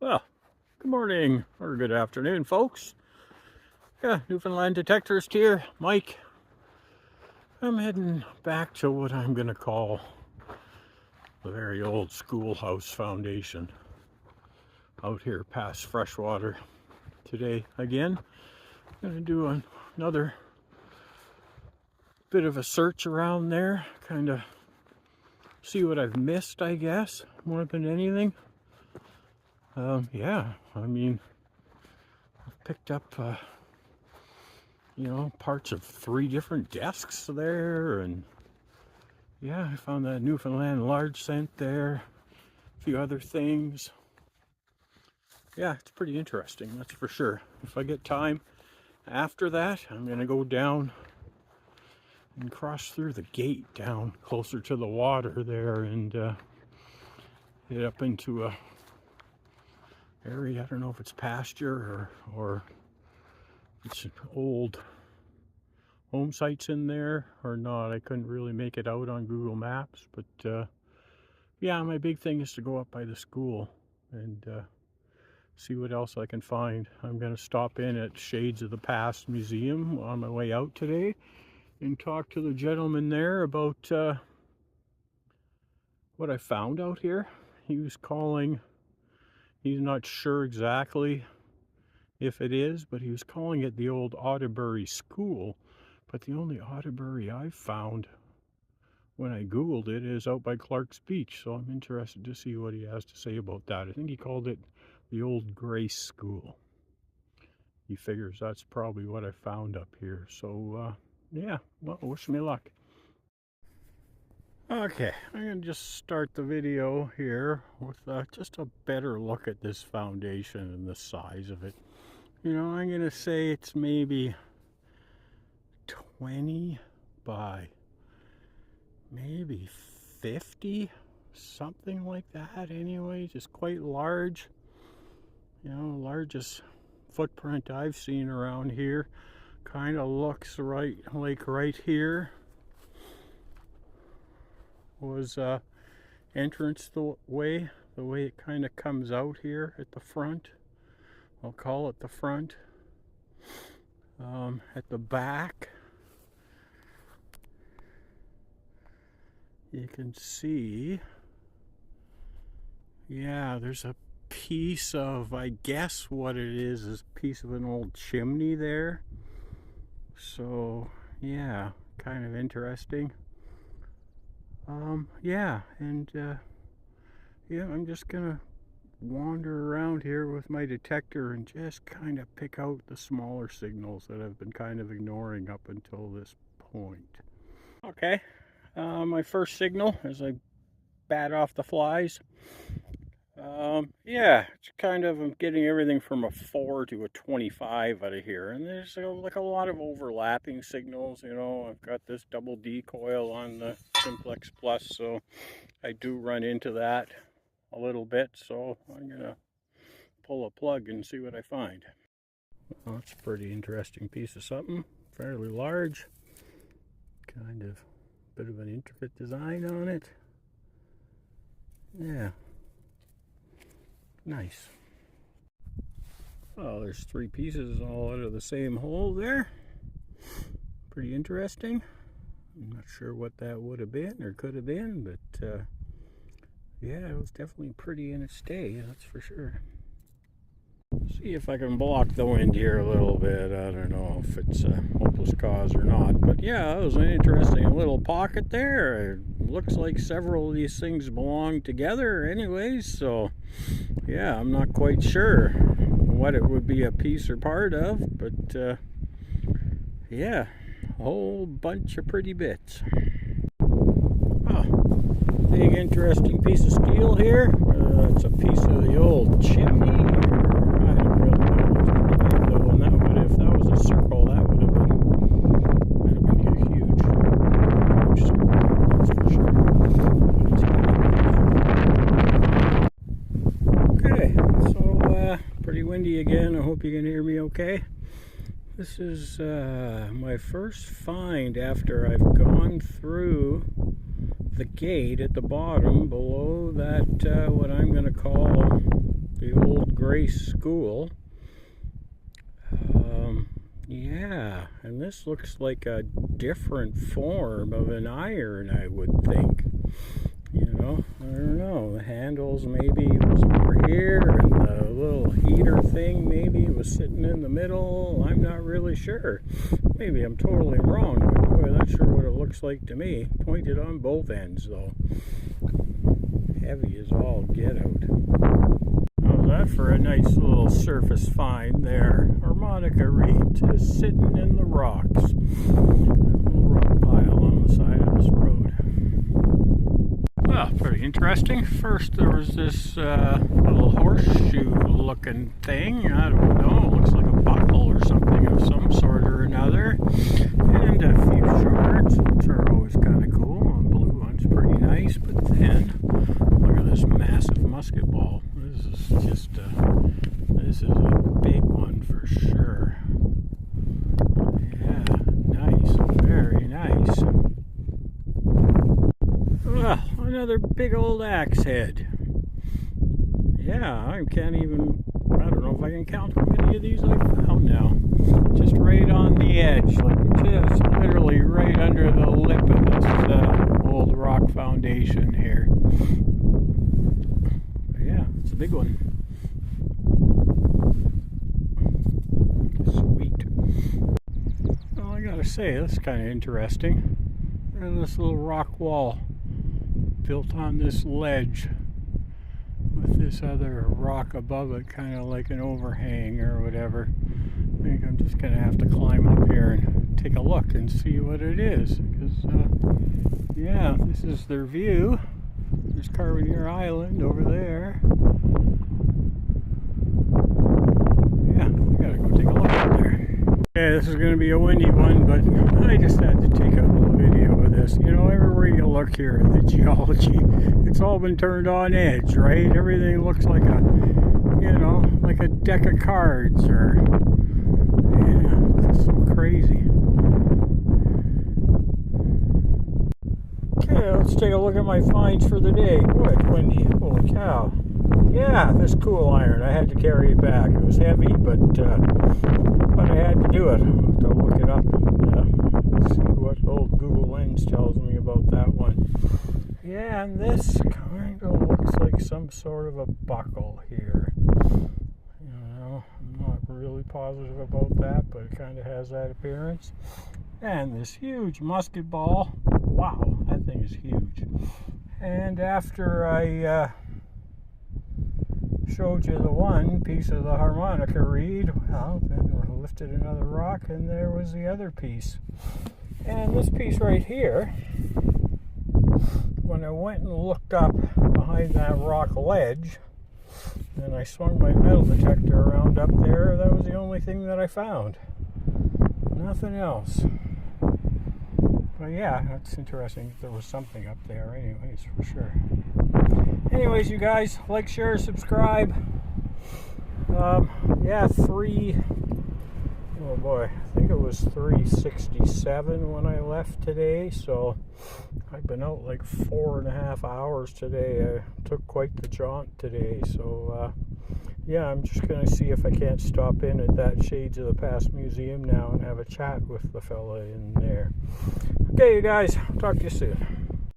Well, good morning or good afternoon, folks. Yeah, Newfoundland detectorist here, Mike. I'm heading back to what I'm going to call the very old schoolhouse foundation out here past Freshwater today. Again, I'm going to do another bit of a search around there, kind of see what I've missed, I guess, more than anything. Yeah, I mean, I've picked up parts of 3 different desks there, and yeah, I found that Newfoundland large cent there, a few other things. Yeah, it's pretty interesting, that's for sure. If I get time after that, I'm gonna go down and cross through the gate down closer to the water there and head up into a area. I don't know if it's pasture or it's an old home sites in there or not. I couldn't really make it out on Google Maps, but yeah, my big thing is to go up by the school and see what else I can find. I'm going to stop in at Shades of the Past Museum on my way out today and talk to the gentleman there about what I found out here. He was calling, he's not sure exactly if it is, but he was calling it the old Otterbury School. But the only Otterbury I've found when I Googled it is out by Clark's Beach. So I'm interested to see what he has to say about that. I think he called it the Old Grace School. He figures that's probably what I found up here. So yeah, well, wish me luck. Okay, I'm going to just start the video here with just a better look at this foundation and the size of it. You know, I'm going to say it's maybe 20 by maybe 50, something like that anyway, just quite large. You know, largest footprint I've seen around here. Kind of looks right here was entrance the way it kind of comes out here at the front. I'll call it the front. At the back, you can see, yeah, there's a piece of, I guess what it is a piece of an old chimney there. So yeah, kind of interesting. Yeah, and yeah, I'm just gonna wander around here with my detector and just kind of pick out the smaller signals that I've been kind of ignoring up until this point. Okay, my first signal as I bat off the flies. Yeah, it's kind of, I'm getting everything from a 4 to a 25 out of here, and there's like a lot of overlapping signals. You know, I've got this double D coil on the Simplex Plus, so I do run into that a little bit, so I'm gonna pull a plug and see what I find. Well, that's a pretty interesting piece of something, fairly large, kind of bit of an intricate design on it. Yeah, nice. Oh, there's 3 pieces all out of the same hole there. Pretty interesting. I'm not sure what that would have been or could have been, but yeah, it was definitely pretty in its day, that's for sure. See if I can block the wind here a little bit. I don't know if it's a hopeless cause or not, but yeah, it was an interesting little pocket there. It looks like several of these things belong together anyways, so yeah, I'm not quite sure what it would be a piece or part of, but yeah, a whole bunch of pretty bits. Oh, big interesting piece of steel here. It's a piece of the old chimney. Circle, that would have been a huge story, that's for sure. Okay, so pretty windy again. I hope you can hear me okay. This is my first find after I've gone through the gate at the bottom below that what I'm going to call the old race school. Yeah, and this looks like a different form of an iron, I would think. You know, I don't know. The handles maybe was over here, and the little heater thing maybe was sitting in the middle. I'm not really sure. Maybe I'm totally wrong, but boy, that's sure what it looks like to me. Pointed on both ends, though. Heavy as all get out. How's that for a nice little surface find there? Harmonica reed just sitting in the rocks. A little rock pile on the side of this road. Well, pretty interesting. First there was this little horseshoe looking thing. I don't know, it looks like a buckle or something of some sort or another. And a few shards, which are always kind of cool. The blue one's pretty nice, but then look at this massive musket ball. This is a big one for sure. Yeah, nice, very nice. Well, another big old axe head. Yeah, I don't know if I can count how many of these I found now. Just right on the edge, like just literally right under the lip of this old rock foundation here. But yeah, it's a big one. Sweet. Well, I gotta say, that's kind of interesting. Look at this little rock wall built on this ledge with this other rock above it, kind of like an overhang or whatever. I think I'm just gonna have to climb up here and take a look and see what it is, because yeah, this is their view. There's Carboneer Island over there. Yeah, I gotta go take a look up there. Yeah, this is gonna be a windy one, but I just had to take a little video of this. You know, everywhere you look here in the geology, it's all been turned on edge, right? Everything looks like a, you know, like a deck of cards, or yeah, it's so crazy. Okay, let's take a look at my finds for the day. Boy, it's windy. Holy cow. Yeah, this cool iron. I had to carry it back. It was heavy, but I had to do it. I'll have to look it up and see what old Google Lens tells me about that one. Yeah, and this kind of looks like some sort of a buckle here. You know, I'm not really positive about that, but it kind of has that appearance. And this huge musket ball. Wow, that thing is huge. And after I showed you the one piece of the harmonica reed, well, then we lifted another rock and there was the other piece. And this piece right here, when I went and looked up behind that rock ledge, and I swung my metal detector around up there, that was the only thing that I found. Nothing else. But yeah, that's interesting. There was something up there anyways, for sure. Anyways, you guys, like, share, subscribe. Yeah, oh boy, I think it was 3:67 when I left today, so I've been out like 4.5 hours today. I took quite the jaunt today, so yeah, I'm just gonna see if I can't stop in at that Shades of the Past Museum now and have a chat with the fella in there. Okay, you guys, talk to you soon.